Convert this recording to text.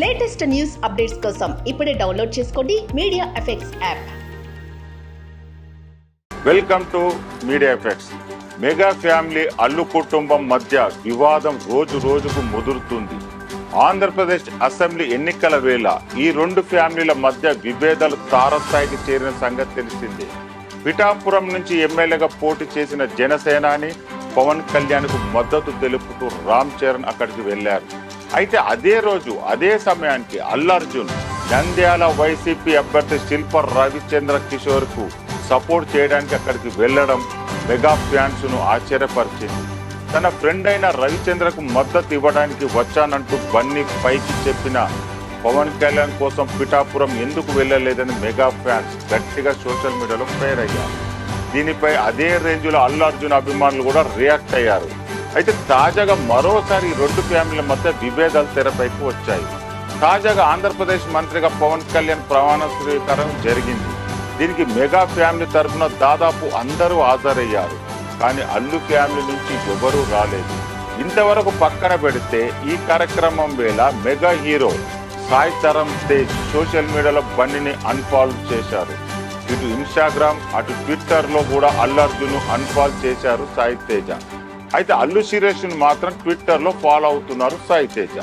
Latest news updates కోసం ఇప్పుడే download చేసుకోండి media effects app. Welcome to media effects. Mega family Allu కుటుంబం మధ్య వివాదం రోజు రోజుకు ముదురుతుంది. ఆంధ్రప్రదేశ్ అసెంబ్లీ ఎన్నికల వేళ ఈ రెండు ఫ్యామిలీల మధ్య విభేదాలు తారస్థాయికి చేరిన సంగతి తెలిసిందే. పిఠాపురం నుంచి ఎమ్మెల్యేగా పోటీ చేసిన జనసేనాని పవన్ కళ్యాణ్ కు మద్దతు తెలుపుతూ రామ్ చరణ్ అక్కడికి వెళ్లారు. అయితే అదే రోజు అదే సమయానికి అల్లు అర్జున్ నంద్యాల వైసీపీ అభ్యర్థి శిల్ప రవిచంద్ర కిషోర్ కు సపోర్ట్ చేయడానికి అక్కడికి వెళ్లడం మెగా ఫ్యాన్స్ ను ఆశ్చర్యపరిచింది. తన ఫ్రెండ్ అయిన రవిచంద్రకు మద్దతు ఇవ్వడానికి వచ్చానంటూ బన్నీ పైకి చెప్పిన పవన్ కళ్యాణ్ కోసం పిఠాపురం ఎందుకు వెళ్లలేదని మెగా ఫ్యాన్స్ గట్టిగా సోషల్ మీడియాలో ఫైర్ అయ్యారు. దీనిపై అదే రేంజ్ లో అల్లు అర్జున్ అభిమానులు కూడా రియాక్ట్ అయ్యారు. అయితే తాజాగా మరోసారి ఈ రెండు ఫ్యామిలీల మధ్య విభేదాలు తెరపైకి వచ్చాయి. తాజాగా ఆంధ్రప్రదేశ్ మంత్రిగా పవన్ కళ్యాణ్ ప్రమాణ స్వీకారం జరిగింది. దీనికి మెగా ఫ్యామిలీ తరఫున దాదాపు అందరూ హాజరయ్యారు. కానీ అల్లు ఫ్యామిలీ నుంచి ఎవరూ రాలేదు. ఇంతవరకు పక్కన పెడితే ఈ కార్యక్రమం వేళ mega hero Sai Dharam Tej social మీడియాలో బన్నీని అన్ఫాలో చేశారు. ఇటు ఇన్స్టాగ్రామ్ అటు ట్విట్టర్ లో కూడా అల్లు అర్జున్ అన్ఫాలో చేశారు సాయి తేజ. అయితే అల్లు శిరీష్ మాత్రం ట్విట్టర్ లో ఫాలో అవుతున్నారు సాయి తేజ.